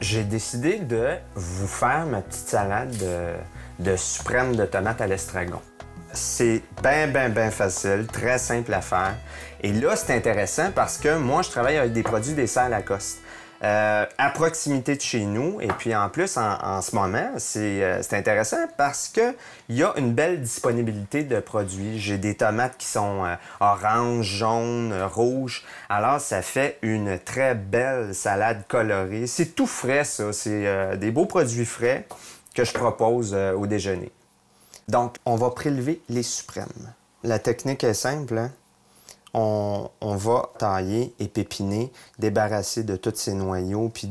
J'ai décidé de vous faire ma petite salade de suprême de tomates à l'estragon. C'est bien facile, très simple à faire. Et là, c'est intéressant parce que moi, je travaille avec des produits des serres Lacoste. À proximité de chez nous. Et puis en plus, en ce moment, c'est intéressant parce qu'il y a une belle disponibilité de produits. J'ai des tomates qui sont orange, jaune, rouge. Alors, ça fait une très belle salade colorée. C'est tout frais, ça. C'est des beaux produits frais que je propose au déjeuner. Donc, on va prélever les suprêmes. La technique est simple, hein? On va tailler et pépiner, débarrasser de tous ces noyaux, puis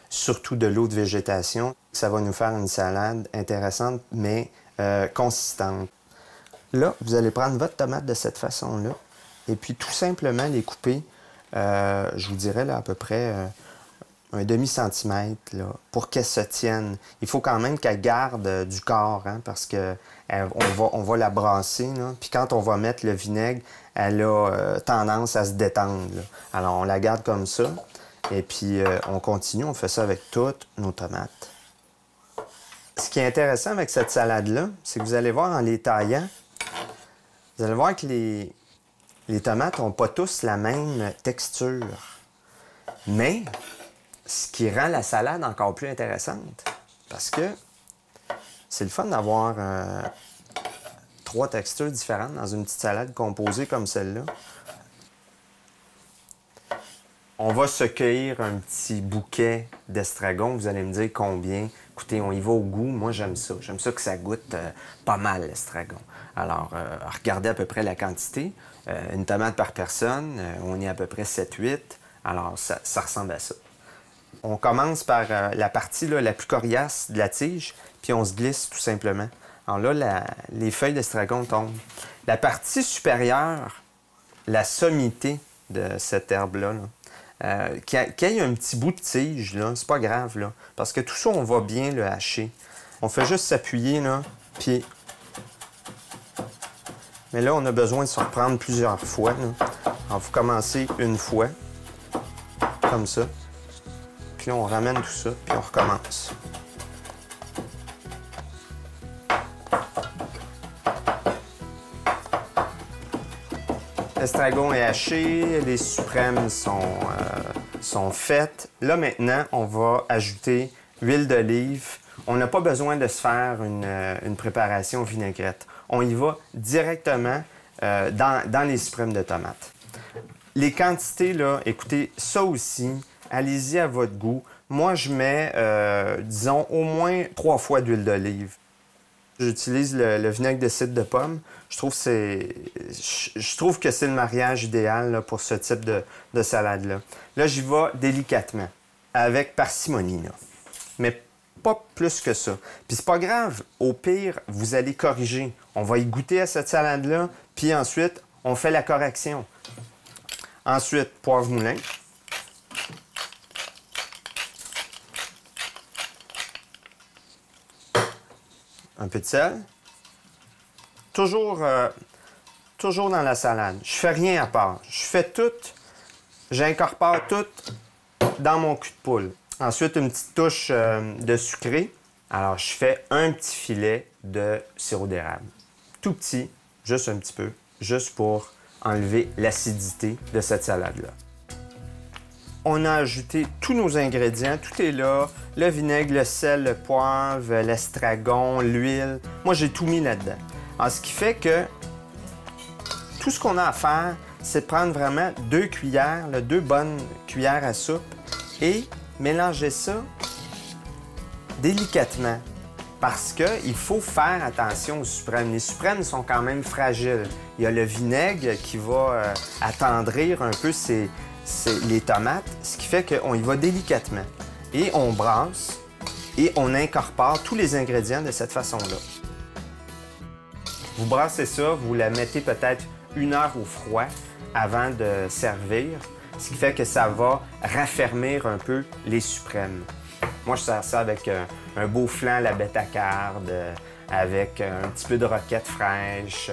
surtout de l'eau de végétation. Ça va nous faire une salade intéressante, mais consistante. Là, vous allez prendre votre tomate de cette façon-là, et puis tout simplement les couper, je vous dirais là, à peu près un demi-centimètre, là, pour qu'elle se tienne. Il faut quand même qu'elle garde du corps, hein, parce que on va la brasser, là. Puis quand on va mettre le vinaigre, elle a tendance à se détendre, là. Alors, on la garde comme ça. Et puis, on continue. On fait ça avec toutes nos tomates. Ce qui est intéressant avec cette salade-là, c'est que vous allez voir en les taillant, vous allez voir que les tomates n'ont pas tous la même texture. Mais, ce qui rend la salade encore plus intéressante, parce que c'est le fun d'avoir 3 textures différentes dans une petite salade composée comme celle-là. On va se cueillir un petit bouquet d'estragon. Vous allez me dire combien. Écoutez, on y va au goût. Moi, j'aime ça. J'aime ça que ça goûte pas mal, l'estragon. Alors, regardez à peu près la quantité. Une tomate par personne, on est à peu près 7-8. Alors, ça ressemble à ça. On commence par la partie là, la plus coriace de la tige, puis on se glisse tout simplement. Alors là, les feuilles d'estragon tombent. La partie supérieure, la sommité de cette herbe-là, qu'il y ait un petit bout de tige, là, c'est pas grave, là, parce que tout ça, on va bien le hacher. On fait juste s'appuyer, là, puis... Mais là, on a besoin de se reprendre plusieurs fois, là. Alors, vous commencez une fois, comme ça. Puis on ramène tout ça, puis on recommence. L'estragon est haché, les suprêmes sont faites. Là, maintenant, on va ajouter l'huile d'olive. On n'a pas besoin de se faire une préparation vinaigrette. On y va directement dans les suprêmes de tomates. Les quantités, là, écoutez, ça aussi, allez-y à votre goût. Moi, je mets, disons, au moins 3 fois d'huile d'olive. J'utilise le vinaigre de cidre de pomme. Je trouve que c'est le mariage idéal là, pour ce type de salade-là. Là, j'y vais délicatement, avec parcimonie, là. Mais pas plus que ça. Puis c'est pas grave. Au pire, vous allez corriger. On va y goûter à cette salade-là, puis ensuite, on fait la correction. Ensuite, poivre moulin. Un peu de sel. Toujours dans la salade. Je fais rien à part. Je fais tout, j'incorpore tout dans mon cul de poule. Ensuite, une petite touche de sucré. Alors, je fais un petit filet de sirop d'érable. Tout petit, juste un petit peu, juste pour enlever l'acidité de cette salade-là. On a ajouté tous nos ingrédients, tout est là. Le vinaigre, le sel, le poivre, l'estragon, l'huile. Moi, j'ai tout mis là-dedans. Alors, ce qui fait que tout ce qu'on a à faire, c'est de prendre vraiment 2 cuillères, 2 bonnes cuillères à soupe et mélanger ça délicatement. Parce qu'il faut faire attention aux suprêmes. Les suprêmes sont quand même fragiles. Il y a le vinaigre qui va attendrir un peu les tomates, ce qui fait qu'on y va délicatement. Et on brasse et on incorpore tous les ingrédients de cette façon-là. Vous brassez ça, vous la mettez peut-être 1 heure au froid avant de servir, ce qui fait que ça va raffermir un peu les suprêmes. Moi, je sers ça avec un beau flan à la bêta-carde, avec un petit peu de roquette fraîche.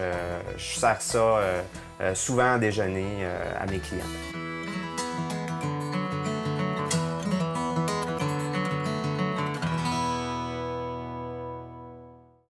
Je sers ça souvent en déjeuner à mes clients.